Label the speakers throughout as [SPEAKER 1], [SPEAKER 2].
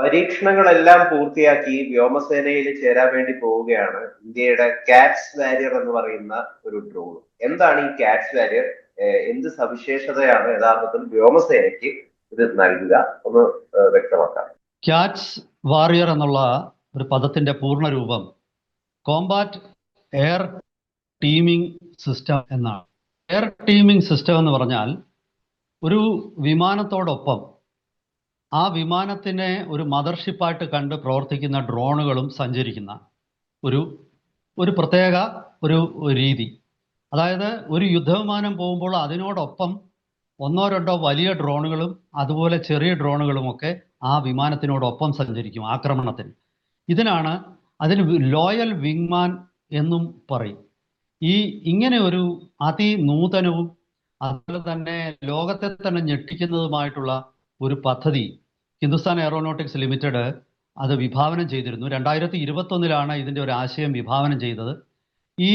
[SPEAKER 1] പരീക്ഷണങ്ങളെല്ലാം പൂർത്തിയാക്കി വ്യോമസേനയിൽ ചേരാൻ വേണ്ടി പോവുകയാണ് ഇന്ത്യയുടെ കാറ്റ്സ് വാരിയർ എന്ന് പറയുന്ന ഒരു ഡ്രോൺ. എന്താണ് ഈ കാറ്റ്സ് വാരിയർ? എന്ത് സവിശേഷതയാണ് യഥാർത്ഥത്തിൽ വ്യോമസേനയ്ക്ക് ഇത് നൽകുക? ഒന്ന് വ്യക്തമാക്കാം.
[SPEAKER 2] കാറ്റ്സ് വാരിയർ എന്നുള്ള ഒരു പദത്തിന്റെ പൂർണ്ണ രൂപം കോമ്പാറ്റ് എയർ ടീമിംഗ് സിസ്റ്റം എന്നാണ്. എയർ ടീമിംഗ് സിസ്റ്റം എന്ന് പറഞ്ഞാൽ ഒരു വിമാനത്തോടൊപ്പം ആ വിമാനത്തിനെ ഒരു മദർഷിപ്പായിട്ട് കണ്ട് പ്രവർത്തിക്കുന്ന ഡ്രോണുകളും സഞ്ചരിക്കുന്ന ഒരു പ്രത്യേക ഒരു രീതി. അതായത് ഒരു യുദ്ധവിമാനം പോകുമ്പോൾ അതിനോടൊപ്പം ഒന്നോ രണ്ടോ വലിയ ഡ്രോണുകളും അതുപോലെ ചെറിയ ഡ്രോണുകളുമൊക്കെ ആ വിമാനത്തിനോടൊപ്പം സഞ്ചരിക്കും ആക്രമണത്തിന്. അതിന് ലോയൽ വിങ്മാൻ എന്നും പറയും. ഇങ്ങനെ ഒരു അതിനൂതനവും അതുപോലെ തന്നെ ലോകത്തെ തന്നെ ഞെട്ടിക്കുന്നതുമായിട്ടുള്ള ഒരു പദ്ധതി ഹിന്ദുസ്ഥാൻ എയറോനോട്ടിക്സ് ലിമിറ്റഡ് അത് വിഭാവനം ചെയ്തിരുന്നു. 2021 ഇതിൻ്റെ ഒരു ആശയം വിഭാവനം ചെയ്തത്. ഈ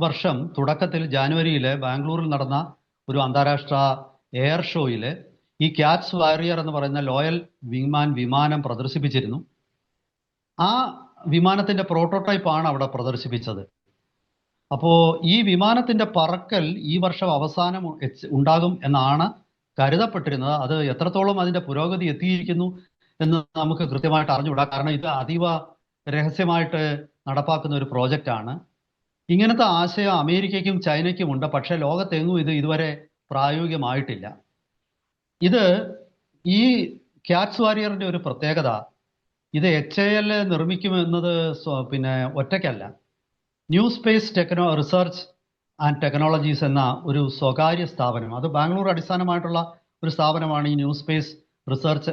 [SPEAKER 2] വർഷം തുടക്കത്തിൽ ജാനുവരിയിൽ ബാംഗ്ലൂരിൽ നടന്ന ഒരു അന്താരാഷ്ട്ര എയർ ഷോയിൽ ഈ കാറ്റ്സ് വാരിയർ എന്ന് പറയുന്ന ലോയൽ വിങ്മാൻ വിമാനം പ്രദർശിപ്പിച്ചിരുന്നു. ആ വിമാനത്തിന്റെ പ്രോട്ടോടൈപ്പാണ് അവിടെ പ്രദർശിപ്പിച്ചത്. അപ്പോൾ ഈ വിമാനത്തിന്റെ പറക്കൽ ഈ വർഷം അവസാനം ഉണ്ടാകും എന്നാണ് കരുതപ്പെട്ടിരുന്നത്. അത് എത്രത്തോളം അതിന്റെ പുരോഗതി എത്തിയിരിക്കുന്നു എന്ന് നമുക്ക് കൃത്യമായിട്ട് അറിഞ്ഞുകൂടാ. കാരണം ഇത് അതീവ രഹസ്യമായിട്ട് നടപ്പാക്കുന്ന ഒരു പ്രോജക്റ്റാണ്. ഇങ്ങനത്തെ ആശയം അമേരിക്കയ്ക്കും ചൈനയ്ക്കും ഉണ്ട്, പക്ഷേ ലോകത്തെങ്ങും ഇത് ഇതുവരെ പ്രായോഗികമായിട്ടില്ല. ഈ കാറ്റ്സ് വാരിയറിന്റെ ഒരു പ്രത്യേകത, ഇത് HAL നിർമ്മിക്കുമെന്നത് ഒറ്റയ്ക്കല്ല. New space research and technologies എന്ന ഒരു സ്വകാര്യ സ്ഥാപനം, അത് ബാംഗ്ലൂർ അടിസ്ഥാനമായിട്ടുള്ള ഒരു സ്ഥാപനമാണ് ഈ new space research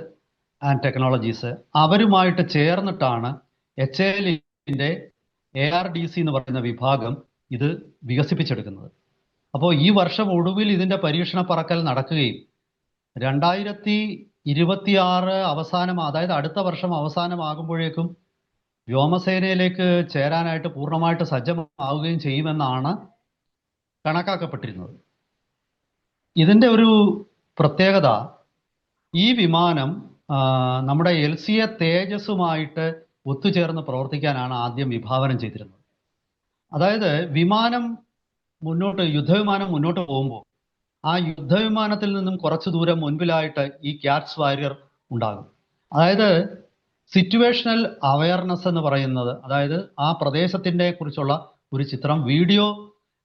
[SPEAKER 2] and technologies. അവരുമായിട്ട് ചേർന്നിട്ടാണ് HALന്റെ ARDC എന്ന് പറയുന്ന വിഭാഗം ഇത് വികസിപ്പിച്ചെടുക്കുന്നത്. അപ്പോൾ ഈ വർഷം ഒടുവിൽ ഇതിൻ്റെ പരീക്ഷണ പറക്കൽ നടക്കുകയും 2026 അവസാനം, അതായത് അടുത്ത വർഷം അവസാനമാകുമ്പോഴേക്കും വ്യോമസേനയിലേക്ക് ചേരാനായിട്ട് പൂർണ്ണമായിട്ട് സജ്ജമാവുകയും ചെയ്യുമെന്നാണ് കണക്കാക്കപ്പെട്ടിരുന്നത്. ഇതിൻ്റെ ഒരു പ്രത്യേകത, ഈ വിമാനം നമ്മുടെ LCA തേജസുമായിട്ട് ഒത്തുചേർന്ന് പ്രവർത്തിക്കാനാണ് ആദ്യം വിഭാവനം ചെയ്തിരുന്നത്. അതായത് യുദ്ധവിമാനം മുന്നോട്ട് പോകുമ്പോൾ ആ യുദ്ധവിമാനത്തിൽ നിന്നും കുറച്ചു ദൂരം മുൻപിലായിട്ട് ഈ കാറ്റ്സ് വാരിയർ ഉണ്ടാകും. അതായത് സിറ്റുവേഷണൽ അവയർനെസ് എന്ന് പറയുന്നത്, അതായത് ആ പ്രദേശത്തിൻ്റെ കുറിച്ചുള്ള ഒരു ചിത്രം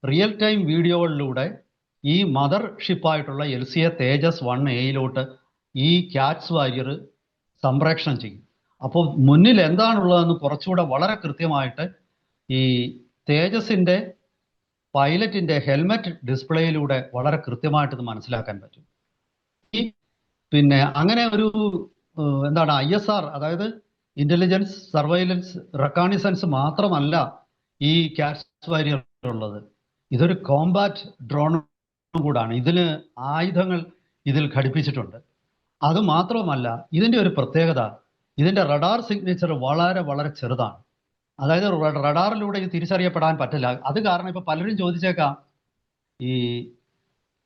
[SPEAKER 2] റിയൽ ടൈം വീഡിയോകളിലൂടെ ഈ മദർ ഷിപ്പായിട്ടുള്ള LCA തേജസ് 1A ഈ കാറ്റ്സ് വാരിയർ സംപ്രേഷണം ചെയ്യും. അപ്പോൾ മുന്നിൽ എന്താണുള്ളതെന്ന് കുറച്ചുകൂടെ വളരെ കൃത്യമായിട്ട് ഈ തേജസിൻ്റെ പൈലറ്റിൻ്റെ ഹെൽമെറ്റ് ഡിസ്പ്ലേയിലൂടെ വളരെ കൃത്യമായിട്ട് ഇത് മനസ്സിലാക്കാൻ പറ്റും. അങ്ങനെ ഒരു ISR, അതായത് ഇന്റലിജൻസ്, സർവൈലൻസ്, റെക്കോണിസൻസ് മാത്രമല്ല ഈ കാറ്റ്സ് വാരിയർ ഉള്ളത്. ഇതൊരു കോമ്പാറ്റ് ഡ്രോണും കൂടാണ്. ഇതിന് ആയുധങ്ങൾ ഇതിൽ ഘടിപ്പിച്ചിട്ടുണ്ട്. അതുമാത്രമല്ല, ഇതിൻ്റെ ഒരു പ്രത്യേകത, ഇതിൻ്റെ റഡാർ സിഗ്നേച്ചർ വളരെ വളരെ ചെറുതാണ്. അതായത് റഡാറിലൂടെ ഇത് തിരിച്ചറിയപ്പെടാൻ പറ്റില്ല. അത് കാരണം ഇപ്പോൾ പലരും ചോദിച്ചേക്കാം,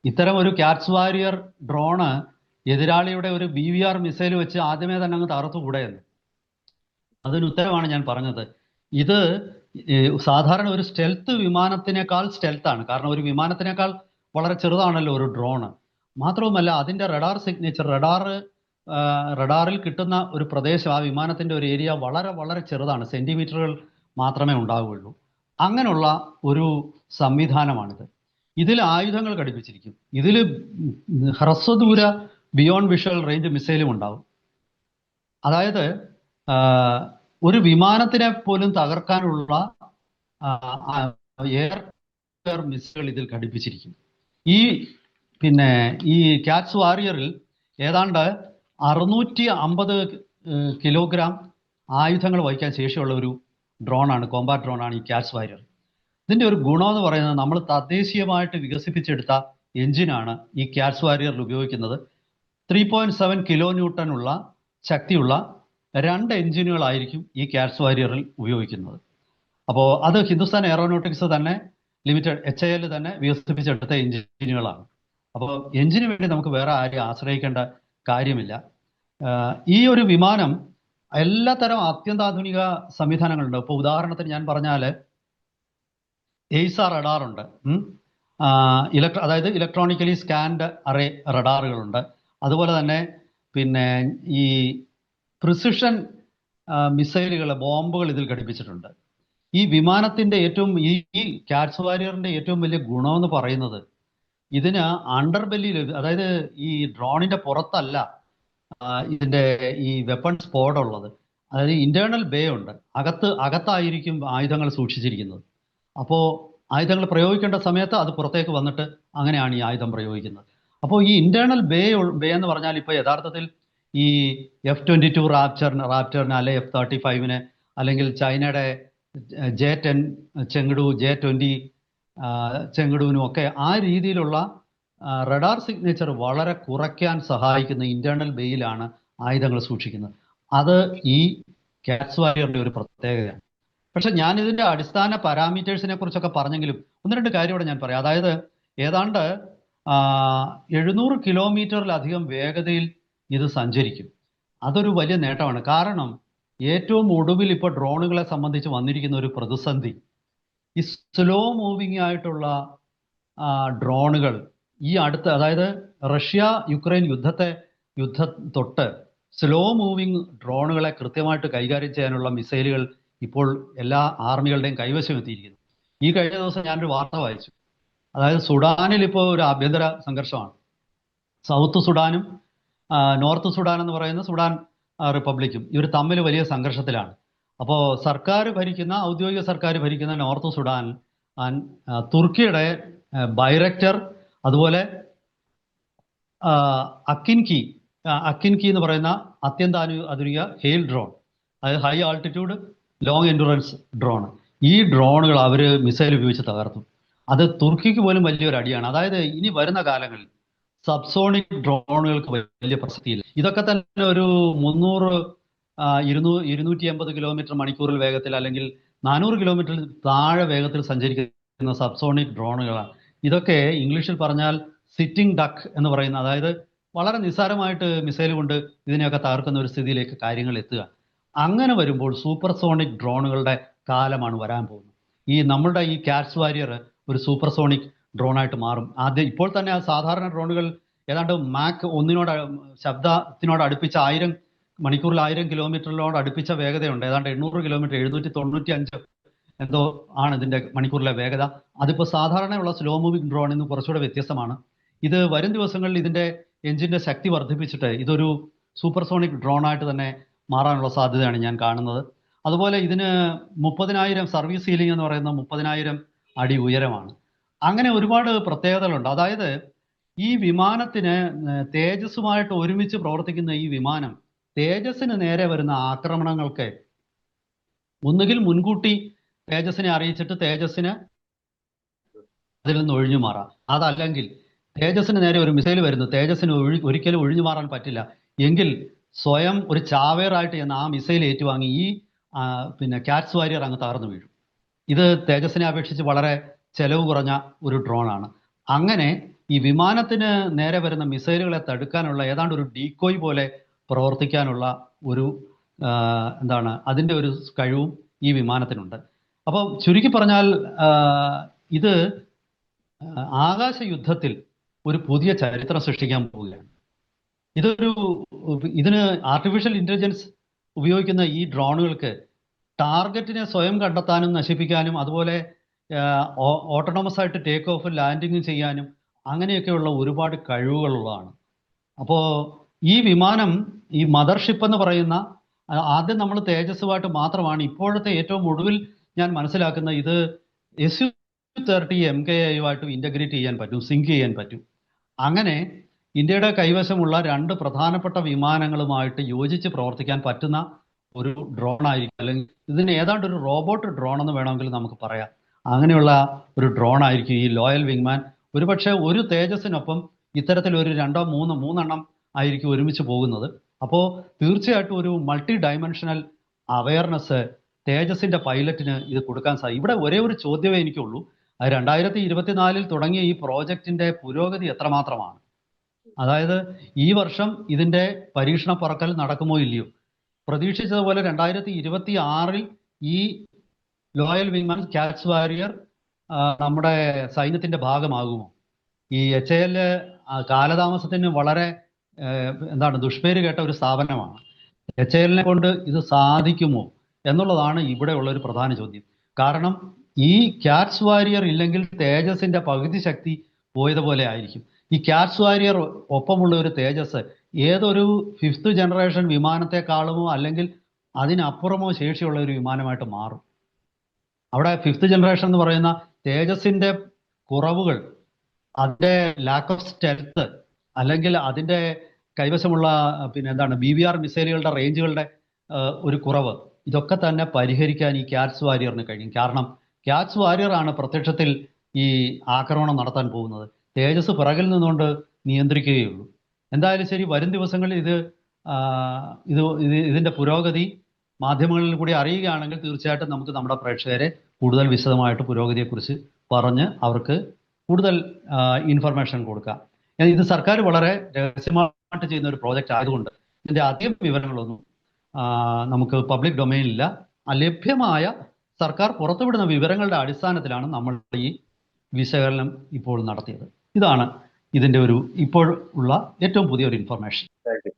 [SPEAKER 2] ഇത്തരം ഒരു കാറ്റ്സ് വാരിയർ ഡ്രോണ് എതിരാളിയുടെ ഒരു BVR മിസൈൽ വെച്ച് ആദ്യമേ തന്നെ അങ്ങ് തകർത്തുകൂടെ എന്ന്. അതിന് ഉത്തരമാണ് ഞാൻ പറഞ്ഞത്. ഇത് സാധാരണ ഒരു സ്റ്റെൽത്ത് വിമാനത്തിനേക്കാൾ സ്റ്റെൽത്താണ്. കാരണം ഒരു വിമാനത്തിനേക്കാൾ വളരെ ചെറുതാണല്ലോ ഒരു ഡ്രോണ്. മാത്രവുമല്ല, അതിൻ്റെ റഡാർ സിഗ്നേച്ചർ, റഡാറിൽ കിട്ടുന്ന ഒരു പ്രദേശം, ആ വിമാനത്തിൻ്റെ ഒരു ഏരിയ വളരെ വളരെ ചെറുതാണ്, സെൻറ്റിമീറ്ററുകൾ മാത്രമേ ഉണ്ടാവുകയുള്ളൂ. അങ്ങനെയുള്ള ഒരു സംവിധാനമാണിത്. ഇതിൽ ആയുധങ്ങൾ ഘടിപ്പിച്ചിരിക്കും. ഇതിൽ ഹ്രസ്വദൂര ബിയോണ്ട് വിഷ്വൽ റേഞ്ച് മിസൈലും ഉണ്ടാവും. അതായത് ഒരു വിമാനത്തിനെ പോലും തകർക്കാനുള്ള എയർ മിസൈൽ ഇതിൽ ഘടിപ്പിച്ചിരിക്കും. ഈ കാറ്റ്സ് വാരിയറിൽ ഏതാണ്ട് 650 കിലോഗ്രാം ആയുധങ്ങൾ വഹിക്കാൻ ശേഷിയുള്ള ഒരു ഡ്രോണാണ്, കോമ്പാറ്റ് ഡ്രോണാണ് ഈ കാറ്റ്സ് വാരിയർ. ഇതിൻ്റെ ഒരു ഗുണമെന്ന് പറയുന്നത്, നമ്മൾ തദ്ദേശീയമായിട്ട് വികസിപ്പിച്ചെടുത്ത എഞ്ചിനാണ് ഈ കാറ്റ്സ് വാരിയറിൽ ഉപയോഗിക്കുന്നത്. 3.7 കിലോ ന്യൂട്ടനുള്ള ശക്തിയുള്ള 2 എഞ്ചിനുകളായിരിക്കും ഈ കാറ്റ്സ് വാരിയറിൽ ഉപയോഗിക്കുന്നത്. അപ്പോൾ അത് ഹിന്ദുസ്ഥാൻ എയറോനോട്ടിക്സ് തന്നെ ലിമിറ്റഡ്, HAL തന്നെ വികസിപ്പിച്ചെടുത്ത എഞ്ചിനുകളാണ്. അപ്പോൾ എഞ്ചിന് വേണ്ടി നമുക്ക് വേറെ ആരെയും ആശ്രയിക്കേണ്ട കാര്യമില്ല. ഈ ഒരു വിമാനം എല്ലാത്തരം അത്യന്താധുനിക സംവിധാനങ്ങളുണ്ട്. ഇപ്പോൾ ഉദാഹരണത്തിന് ഞാൻ പറഞ്ഞാൽ എയ്സ റഡാറുണ്ട്. അതായത് ഇലക്ട്രോണിക്കലി സ്കാൻഡ് അറേ റഡാറുകളുണ്ട്. അതുപോലെ തന്നെ പിന്നെ ഈ പ്രിസിഷൻ മിസൈലുകൾ, ബോംബുകൾ ഇതിൽ ഘടിപ്പിച്ചിട്ടുണ്ട്. ഈ വിമാനത്തിന്റെ ഈ കാറ്റ്സ് വാരിയറിന്റെ ഏറ്റവും വലിയ ഗുണമെന്ന് പറയുന്നത് ഇതിന് അണ്ടർബെല്ലിയിൽ, അതായത് ഈ ഡ്രോണിന്റെ പുറത്തല്ല ഇതിന്റെ ഈ വെപ്പൺ സ്ക്വാഡ് ഉള്ളത്. അതായത് ഇന്റേണൽ ബേ ഉണ്ട്, അകത്തായിരിക്കും ആയുധങ്ങൾ സൂക്ഷിച്ചിരിക്കുന്നത്. അപ്പോൾ ആയുധങ്ങൾ പ്രയോഗിക്കേണ്ട സമയത്ത് അത് പുറത്തേക്ക് വന്നിട്ട് അങ്ങനെയാണ് ഈ ആയുധം പ്രയോഗിക്കുന്നത്. അപ്പോൾ ഈ ഇന്റേണൽ ബേ എന്ന് പറഞ്ഞാൽ ഇപ്പോൾ യഥാർത്ഥത്തിൽ ഈ F-22 റാപ്റ്ററിന് അല്ലെ F-35 അല്ലെങ്കിൽ ചൈനയുടെ J-10 ചെങ്ഡു, J-20 ചെങ്ഡുവിനും ഒക്കെ ആ രീതിയിലുള്ള റഡാർ സിഗ്നേച്ചർ വളരെ കുറയ്ക്കാൻ സഹായിക്കുന്ന ഇന്റേണൽ ബേയിലാണ് ആയുധങ്ങൾ സൂക്ഷിക്കുന്നത്. അത് ഈ കാറ്റ്സ് വാരിയറിന്റെ ഒരു പ്രത്യേകതയാണ്. പക്ഷെ ഞാൻ ഇതിന്റെ അടിസ്ഥാന പാരാമീറ്റേഴ്സിനെ കുറിച്ചൊക്കെ പറഞ്ഞെങ്കിലും ഒന്ന് രണ്ട് കാര്യം ഇവിടെ ഞാൻ പറയാം. അതായത് ഏതാണ്ട് 700 കിലോമീറ്ററിലധികം വേഗതയിൽ ഇത് സഞ്ചരിക്കും. അതൊരു വലിയ നേട്ടമാണ്. കാരണം ഏറ്റവും ഒടുവിൽ ഇപ്പോൾ ഡ്രോണുകളെ സംബന്ധിച്ച് വന്നിരിക്കുന്ന ഒരു പ്രതിസന്ധി, ഈ സ്ലോ മൂവിങ് ആയിട്ടുള്ള ഡ്രോണുകൾ ഈ അതായത് റഷ്യ യുക്രൈൻ യുദ്ധം തൊട്ട് സ്ലോ മൂവിങ് ഡ്രോണുകളെ കൃത്യമായിട്ട് കൈകാര്യം ചെയ്യാനുള്ള മിസൈലുകൾ ഇപ്പോൾ എല്ലാ ആർമികളുടെയും കൈവശം എത്തിയിരിക്കുന്നു. ഈ കഴിഞ്ഞ ദിവസം ഞാനൊരു വാർത്ത വായിച്ചു. അതായത് സുഡാനിൽ ഇപ്പോൾ ഒരു ആഭ്യന്തര സംഘർഷമാണ്. സൗത്ത് സുഡാനും നോർത്ത് സുഡാൻ എന്ന് പറയുന്ന സുഡാൻ റിപ്പബ്ലിക്കും ഇവർ തമ്മിൽ വലിയ സംഘർഷത്തിലാണ്. അപ്പോൾ ഔദ്യോഗിക സർക്കാർ ഭരിക്കുന്ന നോർത്ത് സുഡാൻ തുർക്കിയുടെ ബൈറക്ടർ, അതുപോലെ അക്കിൻകി എന്ന് പറയുന്ന അത്യന്താധുനിക ഹെയിൽ ഡ്രോൺ, അതായത് high altitude long endurance drone, ഈ ഡ്രോണുകൾ അവർ മിസൈൽ ഉപയോഗിച്ച് തകർത്തു. അത് തുർക്കിക്ക് പോലും വലിയൊരു അടിയാണ്. അതായത് ഇനി വരുന്ന കാലങ്ങളിൽ സബ്സോണിക് ഡ്രോണുകൾക്ക് വലിയ പ്രസക്തിയില്ല. ഇതൊക്കെ തന്നെ ഒരു 250 കിലോമീറ്റർ മണിക്കൂറിൽ വേഗത്തിൽ അല്ലെങ്കിൽ 400 കിലോമീറ്ററിൽ താഴെ വേഗത്തിൽ സഞ്ചരിക്കുന്ന സബ്സോണിക് ഡ്രോണുകളാണ്. ഇതൊക്കെ ഇംഗ്ലീഷിൽ പറഞ്ഞാൽ സിറ്റിംഗ് ഡക്ക് എന്ന് പറയുന്ന, അതായത് വളരെ നിസ്സാരമായിട്ട് മിസൈൽ കൊണ്ട് ഇതിനെയൊക്കെ തകർക്കുന്ന ഒരു സ്ഥിതിയിലേക്ക് കാര്യങ്ങൾ എത്തുക. അങ്ങനെ വരുമ്പോൾ സൂപ്പർസോണിക് ഡ്രോണുകളുടെ കാലമാണ് വരാൻ പോകുന്നത്. നമ്മളുടെ ഈ കാറ്റ്സ് വാരിയർ ഒരു സൂപ്പർസോണിക് ഡ്രോണായിട്ട് മാറും. ഇപ്പോൾ തന്നെ സാധാരണ ഡ്രോണുകൾ ഏതാണ്ട് മാക്ക് 1 ശബ്ദത്തിനോട് അടുപ്പിച്ച മണിക്കൂറിൽ 1000 കിലോമീറ്ററിനോട് അടുപ്പിച്ച വേഗതയുണ്ട്. ഏതാണ്ട് 800 കിലോമീറ്റർ, 795 എന്തോ ആണ് ഇതിന്റെ മണിക്കൂറിലെ വേഗത. അതിപ്പോൾ സാധാരണയുള്ള സ്ലോ മൂവിംഗ് ഡ്രോണിൽ നിന്ന് കുറച്ചുകൂടെ വ്യത്യസ്തമാണ്. ഇത് വരും ദിവസങ്ങളിൽ ഇതിന്റെ എഞ്ചിന്റെ ശക്തി വർദ്ധിപ്പിച്ചിട്ട് ഇതൊരു സൂപ്പർസോണിക് ഡ്രോണായിട്ട് തന്നെ മാറാനുള്ള സാധ്യതയാണ് ഞാൻ കാണുന്നത്. അതുപോലെ ഇതിന് 30,000 സർവീസ് സീലിംഗ് എന്ന് പറയുന്ന 30,000 അടി ഉയരമാണ്. അങ്ങനെ ഒരുപാട് പ്രത്യേകതകളുണ്ട്. അതായത് ഈ വിമാനത്തിന് തേജസ്സുമായിട്ട് ഒരുമിച്ച് പ്രവർത്തിക്കുന്ന ഈ വിമാനം തേജസ്സിന് നേരെ വരുന്ന ആക്രമണങ്ങൾക്ക് ഒന്നുകിൽ മുൻകൂട്ടി തേജസ്സിനെ അറിയിച്ചിട്ട് തേജസ്സിന് അതിൽ നിന്ന് ഒഴിഞ്ഞു മാറാം. അതല്ലെങ്കിൽ തേജസ്സിന് നേരെ ഒരു മിസൈൽ വരുന്നു, തേജസ്സിന് ഒരിക്കലും ഒഴിഞ്ഞു മാറാൻ പറ്റില്ല എങ്കിൽ സ്വയം ഒരു ചാവേറായിട്ട് ചെന്ന് ആ മിസൈൽ ഏറ്റുവാങ്ങി ഈ കാറ്റ്സ് വാരിയർ അങ്ങ് തകർന്നു വീഴും. ഇത് തേജസ്സിനെ അപേക്ഷിച്ച് വളരെ ചെലവ് കുറഞ്ഞ ഒരു ഡ്രോണാണ്. അങ്ങനെ ഈ വിമാനത്തിന് നേരെ വരുന്ന മിസൈലുകളെ തടുക്കാനുള്ള ഏതാണ്ട് ഒരു ഡീക്കോയ് പോലെ പ്രവർത്തിക്കാനുള്ള ഒരു അതിൻ്റെ ഒരു കഴിവും ഈ വിമാനത്തിനുണ്ട്. അപ്പോൾ ചുരുക്കി പറഞ്ഞാൽ ഇത് ആകാശ യുദ്ധത്തിൽ ഒരു പുതിയ ചരിത്രം സൃഷ്ടിക്കാൻ പോവുകയാണ്. ഇതിന് ആർട്ടിഫിഷ്യൽ ഇന്റലിജൻസ് ഉപയോഗിക്കുന്ന ഈ ഡ്രോണുകൾക്ക് ടാർഗറ്റിനെ സ്വയം കണ്ടെത്താനും നശിപ്പിക്കാനും അതുപോലെ ഓട്ടോണമസ് ആയിട്ട് ടേക്ക് ഓഫ് ലാൻഡിങ് ചെയ്യാനും അങ്ങനെയൊക്കെയുള്ള ഒരുപാട് കഴിവുകളുള്ളതാണ്. അപ്പോൾ ഈ വിമാനം, ഈ മദർഷിപ്പ് എന്ന് പറയുന്ന, ആദ്യം നമ്മൾ തേജസ്സുമായിട്ട് മാത്രമാണ് ഇപ്പോഴത്തെ ഏറ്റവും ഒടുവിൽ ഞാൻ മനസ്സിലാക്കുന്ന ഇത് SU-30 MKI-യുമായിട്ട് ഇൻ്റഗ്രേറ്റ് ചെയ്യാൻ പറ്റും, സിങ്ക് ചെയ്യാൻ പറ്റും. അങ്ങനെ ഇന്ത്യയുടെ കൈവശമുള്ള 2 പ്രധാനപ്പെട്ട വിമാനങ്ങളുമായിട്ട് യോജിച്ച് പ്രവർത്തിക്കാൻ പറ്റുന്ന ഒരു ഡ്രോൺ ആയിരിക്കും, അല്ലെങ്കിൽ ഇതിന് ഏതാണ്ട് ഒരു റോബോട്ട് ഡ്രോൺ എന്ന് വേണമെങ്കിൽ നമുക്ക് പറയാം. അങ്ങനെയുള്ള ഒരു ഡ്രോൺ ആയിരിക്കും ഈ ലോയൽ വിങ്മാൻ. ഒരുപക്ഷെ ഒരു തേജസ്സിനൊപ്പം ഇത്തരത്തിലൊരു 2-3 ആയിരിക്കും ഒരുമിച്ച് പോകുന്നത്. അപ്പോൾ തീർച്ചയായിട്ടും ഒരു മൾട്ടി ഡയമെൻഷണൽ അവയർനെസ് തേജസിന്റെ പൈലറ്റിന് ഇത് കൊടുക്കാൻ സാധിക്കും. ഇവിടെ ഒരേ ഒരു ചോദ്യമേ എനിക്കുള്ളൂ, 2024 തുടങ്ങിയ ഈ പ്രോജക്റ്റിന്റെ പുരോഗതി എത്രമാത്രമാണ്? അതായത് ഈ വർഷം ഇതിന്റെ പരീക്ഷണ പറക്കൽ നടക്കുമോ ഇല്ലയോ? പ്രതീക്ഷിച്ചതുപോലെ 2026 ഈ ലോയൽ വിങ്മാൻ കാറ്റ്സ് വാരിയർ നമ്മുടെ സൈന്യത്തിന്റെ ഭാഗമാകുമോ? ഈ HAL കാലതാമസത്തിന് വളരെ ദുഷ്പേര് കേട്ട ഒരു സ്ഥാപനമാണ്. HAL കൊണ്ട് ഇത് സാധിക്കുമോ എന്നുള്ളതാണ് ഇവിടെയുള്ള ഒരു പ്രധാന ചോദ്യം. കാരണം ഈ കാറ്റ്സ് വാരിയർ ഇല്ലെങ്കിൽ തേജസിന്റെ പകുതി ശക്തി പോയതുപോലെ ആയിരിക്കും. ഈ കാറ്റ്സ് വാരിയർ ഒപ്പമുള്ള ഒരു തേജസ് ഏതൊരു 5th ജനറേഷൻ വിമാനത്തെക്കാളുമോ അല്ലെങ്കിൽ അതിനപ്പുറമോ ശേഷിയുള്ള ഒരു വിമാനമായിട്ട് മാറും. അവിടെ 5th ജനറേഷൻ എന്ന് പറയുന്ന തേജസിന്റെ കുറവുകൾ, അതിന്റെ ലാക്ക് ഓഫ് സ്റ്റെൽത്ത്, അല്ലെങ്കിൽ അതിന്റെ കൈവശമുള്ള BVR മിസൈലുകളുടെ റേഞ്ചുകളുടെ ഒരു കുറവ്, ഇതൊക്കെ തന്നെ പരിഹരിക്കാൻ ഈ കാറ്റ്സ് വാരിയറിന് കഴിയും. കാരണം കാറ്റ്സ് വാരിയർ ആണ് പ്രത്യക്ഷത്തിൽ ഈ ആക്രമണം നടത്താൻ പോകുന്നത്. തേജസ് പിറകിൽ നിന്നുകൊണ്ട് നിയന്ത്രിക്കുകയുള്ളൂ. എന്തായാലും ശരി, വരും ദിവസങ്ങളിൽ ഇതിന്റെ പുരോഗതി മാധ്യമങ്ങളിൽ കൂടി അറിയുകയാണെങ്കിൽ തീർച്ചയായിട്ടും നമുക്ക് നമ്മുടെ പ്രേക്ഷകരെ കൂടുതൽ വിശദമായിട്ട് പുരോഗതിയെക്കുറിച്ച് പറഞ്ഞ് അവർക്ക് കൂടുതൽ ഇൻഫർമേഷൻ കൊടുക്കാം. ഇത് സർക്കാർ വളരെ രഹസ്യമായിട്ട് ചെയ്യുന്ന ഒരു പ്രോജക്റ്റ് ആയതുകൊണ്ട് ഇതിന്റെ അധികം വിവരങ്ങളൊന്നും നമുക്ക് പബ്ലിക് ഡൊമൈനിലില്ല. ലഭ്യമായ സർക്കാർ പുറത്തുവിടുന്ന വിവരങ്ങളുടെ അടിസ്ഥാനത്തിലാണ് നമ്മൾ ഈ വിശകലനം ഇപ്പോൾ നടത്തിയത്. ഇതാണ് ഇതിന്റെ ഒരു ഇപ്പോൾ ഉള്ള ഏറ്റവും പുതിയൊരു ഇൻഫർമേഷൻ.
[SPEAKER 1] Thank you.